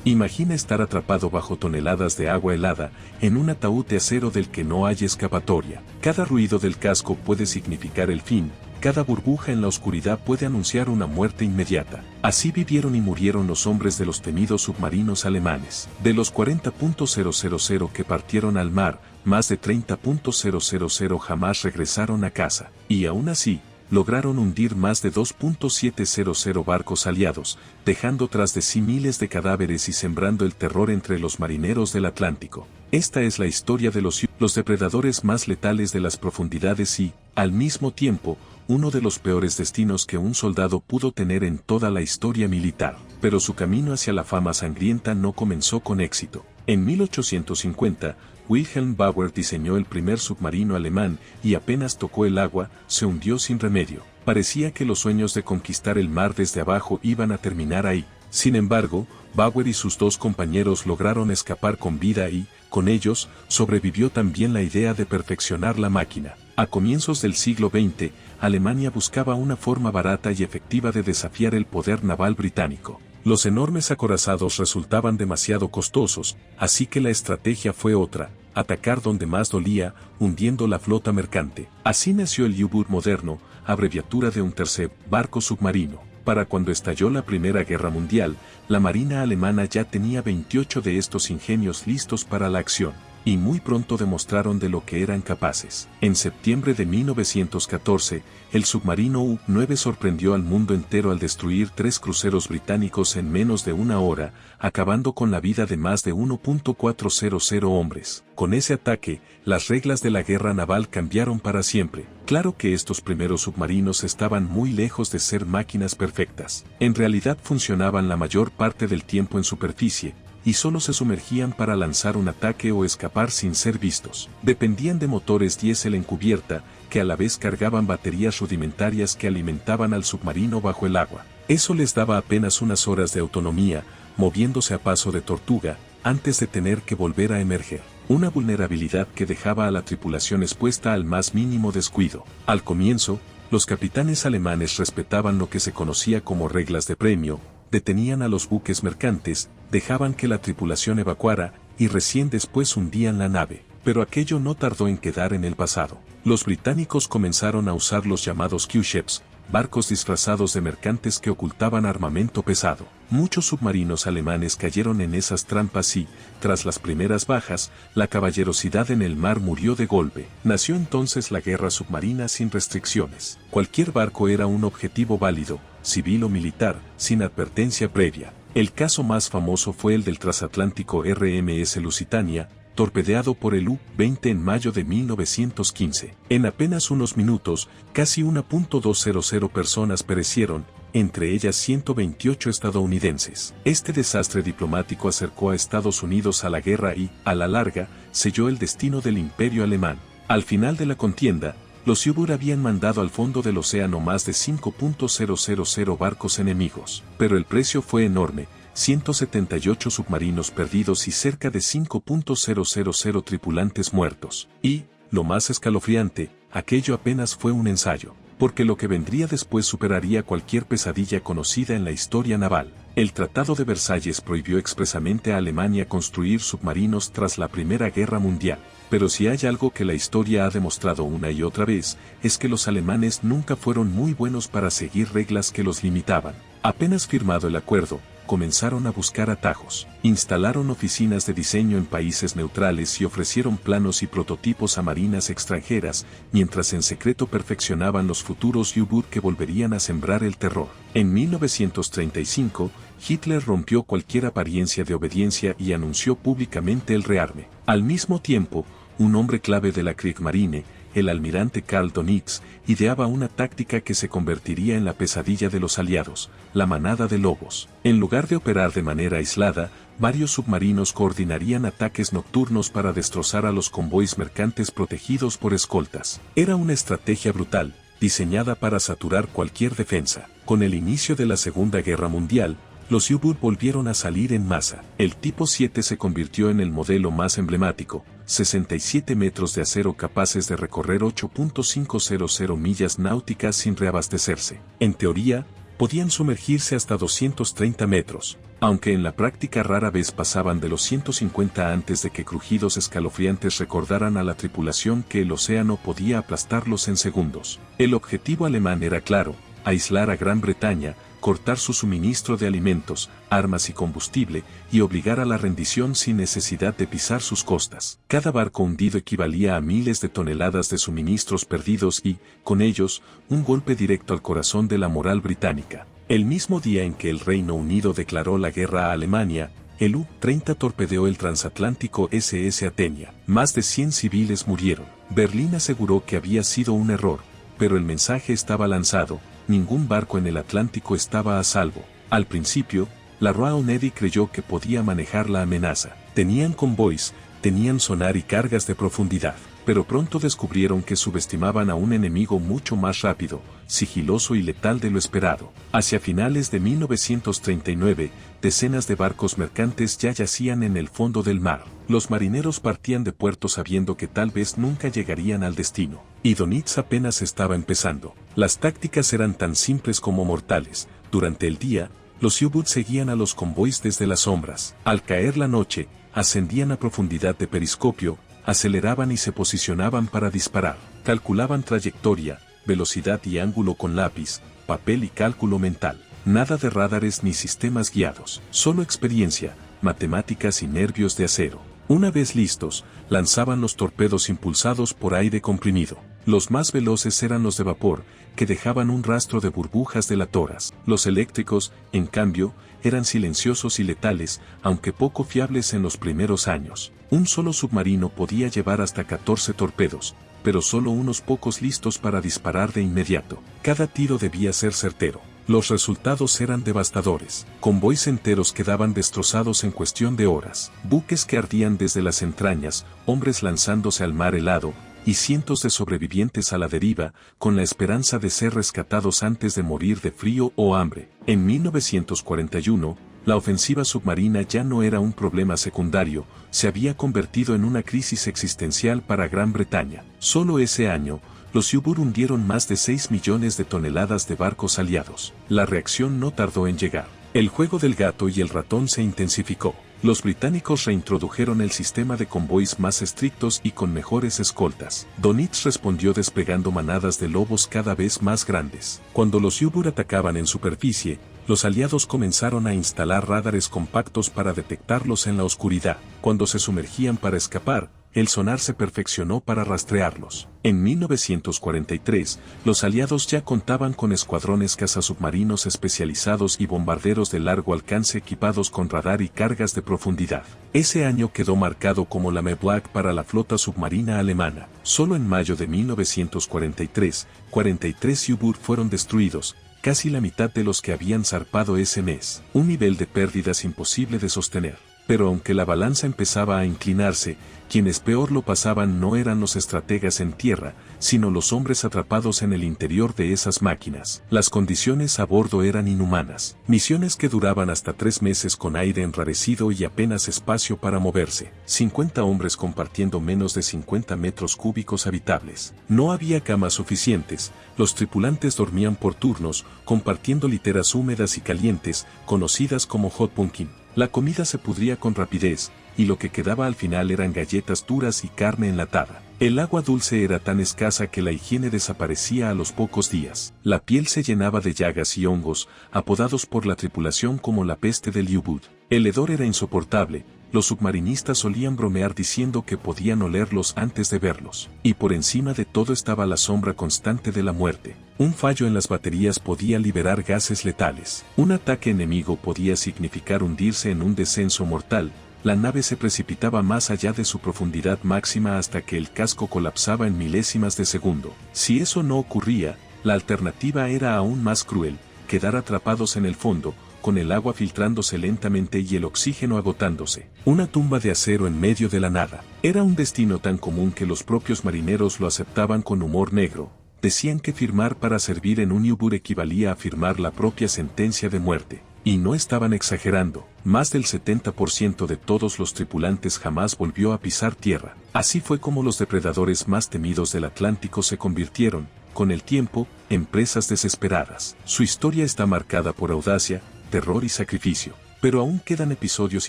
Imagina estar atrapado bajo toneladas de agua helada, en un ataúd de acero del que no hay escapatoria. Cada ruido del casco puede significar el fin, cada burbuja en la oscuridad puede anunciar una muerte inmediata. Así vivieron y murieron los hombres de los temidos submarinos alemanes. De los 40.000 que partieron al mar, más de 30.000 jamás regresaron a casa. Y aún así, lograron hundir más de 2.700 barcos aliados, dejando tras de sí miles de cadáveres y sembrando el terror entre los marineros del Atlántico. Esta es la historia de los depredadores más letales de las profundidades y, al mismo tiempo, uno de los peores destinos que un soldado pudo tener en toda la historia militar. Pero su camino hacia la fama sangrienta no comenzó con éxito. En 1850, Wilhelm Bauer diseñó el primer submarino alemán y apenas tocó el agua, se hundió sin remedio. Parecía que los sueños de conquistar el mar desde abajo iban a terminar ahí. Sin embargo, Bauer y sus dos compañeros lograron escapar con vida y, con ellos, sobrevivió también la idea de perfeccionar la máquina. A comienzos del siglo XX, Alemania buscaba una forma barata y efectiva de desafiar el poder naval británico. Los enormes acorazados resultaban demasiado costosos, así que la estrategia fue otra: atacar donde más dolía, hundiendo la flota mercante. Así nació el U-Boot moderno, abreviatura de un tercer barco submarino. Para cuando estalló la Primera Guerra Mundial, la Marina alemana ya tenía 28 de estos ingenios listos para la acción, y muy pronto demostraron de lo que eran capaces. En septiembre de 1914, el submarino U-9 sorprendió al mundo entero al destruir 3 cruceros británicos en menos de una hora, acabando con la vida de más de 1.400 hombres. Con ese ataque, las reglas de la guerra naval cambiaron para siempre. Claro que estos primeros submarinos estaban muy lejos de ser máquinas perfectas. En realidad funcionaban la mayor parte del tiempo en superficie, y solo se sumergían para lanzar un ataque o escapar sin ser vistos. Dependían de motores diésel en cubierta, que a la vez cargaban baterías rudimentarias que alimentaban al submarino bajo el agua. Eso les daba apenas unas horas de autonomía, moviéndose a paso de tortuga, antes de tener que volver a emerger. Una vulnerabilidad que dejaba a la tripulación expuesta al más mínimo descuido. Al comienzo, los capitanes alemanes respetaban lo que se conocía como reglas de premio, detenían a los buques mercantes, dejaban que la tripulación evacuara, y recién después hundían la nave. Pero aquello no tardó en quedar en el pasado. Los británicos comenzaron a usar los llamados Q-Ships, barcos disfrazados de mercantes que ocultaban armamento pesado. Muchos submarinos alemanes cayeron en esas trampas y, tras las primeras bajas, la caballerosidad en el mar murió de golpe. Nació entonces la guerra submarina sin restricciones. Cualquier barco era un objetivo válido, civil o militar, sin advertencia previa. El caso más famoso fue el del transatlántico RMS Lusitania, torpedeado por el U-20 en mayo de 1915. En apenas unos minutos, casi 1.200 personas perecieron, entre ellas 128 estadounidenses. Este desastre diplomático acercó a Estados Unidos a la guerra y, a la larga, selló el destino del imperio alemán. Al final de la contienda, los U-Boot habían mandado al fondo del océano más de 5.000 barcos enemigos. Pero el precio fue enorme: 178 submarinos perdidos y cerca de 5.000 tripulantes muertos. Y, lo más escalofriante, aquello apenas fue un ensayo, porque lo que vendría después superaría cualquier pesadilla conocida en la historia naval. El Tratado de Versalles prohibió expresamente a Alemania construir submarinos tras la Primera Guerra Mundial. Pero si hay algo que la historia ha demostrado una y otra vez, es que los alemanes nunca fueron muy buenos para seguir reglas que los limitaban. Apenas firmado el acuerdo, comenzaron a buscar atajos. Instalaron oficinas de diseño en países neutrales y ofrecieron planos y prototipos a marinas extranjeras, mientras en secreto perfeccionaban los futuros U-Boot que volverían a sembrar el terror. En 1935, Hitler rompió cualquier apariencia de obediencia y anunció públicamente el rearme. Al mismo tiempo, un hombre clave de la Kriegsmarine, el almirante Karl Dönitz, ideaba una táctica que se convertiría en la pesadilla de los aliados: la manada de lobos. En lugar de operar de manera aislada, varios submarinos coordinarían ataques nocturnos para destrozar a los convoys mercantes protegidos por escoltas. Era una estrategia brutal, diseñada para saturar cualquier defensa. Con el inicio de la Segunda Guerra Mundial, los U-Boot volvieron a salir en masa. El Tipo 7 se convirtió en el modelo más emblemático: 67 metros de acero capaces de recorrer 8.500 millas náuticas sin reabastecerse. En teoría, podían sumergirse hasta 230 metros, aunque en la práctica rara vez pasaban de los 150 antes de que crujidos escalofriantes recordaran a la tripulación que el océano podía aplastarlos en segundos. El objetivo alemán era claro: aislar a Gran Bretaña, cortar su suministro de alimentos, armas y combustible, y obligar a la rendición sin necesidad de pisar sus costas. Cada barco hundido equivalía a miles de toneladas de suministros perdidos y, con ellos, un golpe directo al corazón de la moral británica. El mismo día en que el Reino Unido declaró la guerra a Alemania, el U-30 torpedeó el transatlántico SS Athenia. Más de 100 civiles murieron. Berlín aseguró que había sido un error, pero el mensaje estaba lanzado: ningún barco en el Atlántico estaba a salvo. Al principio, la Royal Navy creyó que podía manejar la amenaza. Tenían convoys, tenían sonar y cargas de profundidad, pero pronto descubrieron que subestimaban a un enemigo mucho más rápido, sigiloso y letal de lo esperado. Hacia finales de 1939, decenas de barcos mercantes ya yacían en el fondo del mar. Los marineros partían de puerto sabiendo que tal vez nunca llegarían al destino, y Donitz apenas estaba empezando. Las tácticas eran tan simples como mortales. Durante el día, los U-boats seguían a los convoys desde las sombras. Al caer la noche, ascendían a profundidad de periscopio, aceleraban y se posicionaban para disparar. Calculaban trayectoria, velocidad y ángulo con lápiz, papel y cálculo mental. Nada de radares ni sistemas guiados, solo experiencia, matemáticas y nervios de acero. Una vez listos, lanzaban los torpedos impulsados por aire comprimido. Los más veloces eran los de vapor, que dejaban un rastro de burbujas delatoras. Los eléctricos, en cambio, eran silenciosos y letales, aunque poco fiables en los primeros años. Un solo submarino podía llevar hasta 14 torpedos, pero solo unos pocos listos para disparar de inmediato. Cada tiro debía ser certero. Los resultados eran devastadores. Convoys enteros quedaban destrozados en cuestión de horas. Buques que ardían desde las entrañas, hombres lanzándose al mar helado, y cientos de sobrevivientes a la deriva, con la esperanza de ser rescatados antes de morir de frío o hambre. En 1941, la ofensiva submarina ya no era un problema secundario, se había convertido en una crisis existencial para Gran Bretaña. Solo ese año, los U-boats hundieron más de 6 millones de toneladas de barcos aliados. La reacción no tardó en llegar. El juego del gato y el ratón se intensificó. Los británicos reintrodujeron el sistema de convoys más estrictos y con mejores escoltas. Donitz respondió desplegando manadas de lobos cada vez más grandes. Cuando los U-boats atacaban en superficie, los aliados comenzaron a instalar radares compactos para detectarlos en la oscuridad. Cuando se sumergían para escapar, el sonar se perfeccionó para rastrearlos. En 1943, los aliados ya contaban con escuadrones cazasubmarinos especializados y bombarderos de largo alcance equipados con radar y cargas de profundidad. Ese año quedó marcado como la Black para la flota submarina alemana. Solo en mayo de 1943, 43 U-boats fueron destruidos, casi la mitad de los que habían zarpado ese mes. Un nivel de pérdidas imposible de sostener. Pero aunque la balanza empezaba a inclinarse, quienes peor lo pasaban no eran los estrategas en tierra, sino los hombres atrapados en el interior de esas máquinas. Las condiciones a bordo eran inhumanas. Misiones que duraban hasta 3 meses con aire enrarecido y apenas espacio para moverse. 50 hombres compartiendo menos de 50 metros cúbicos habitables. No había camas suficientes, los tripulantes dormían por turnos, compartiendo literas húmedas y calientes, conocidas como hot bunking. La comida se pudría con rapidez, y lo que quedaba al final eran galletas duras y carne enlatada. El agua dulce era tan escasa que la higiene desaparecía a los pocos días. La piel se llenaba de llagas y hongos, apodados por la tripulación como la peste del U-boot. El hedor era insoportable. Los submarinistas solían bromear diciendo que podían olerlos antes de verlos. Y por encima de todo estaba la sombra constante de la muerte. Un fallo en las baterías podía liberar gases letales. Un ataque enemigo podía significar hundirse en un descenso mortal. La nave se precipitaba más allá de su profundidad máxima hasta que el casco colapsaba en milésimas de segundo. Si eso no ocurría, la alternativa era aún más cruel: quedar atrapados en el fondo, con el agua filtrándose lentamente y el oxígeno agotándose. Una tumba de acero en medio de la nada. Era un destino tan común que los propios marineros lo aceptaban con humor negro. Decían que firmar para servir en un U-boot equivalía a firmar la propia sentencia de muerte. Y no estaban exagerando. Más del 70% de todos los tripulantes jamás volvió a pisar tierra. Así fue como los depredadores más temidos del Atlántico se convirtieron, con el tiempo, en presas desesperadas. Su historia está marcada por audacia, terror y sacrificio. Pero aún quedan episodios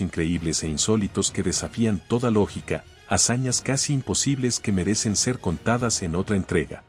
increíbles e insólitos que desafían toda lógica, hazañas casi imposibles que merecen ser contadas en otra entrega.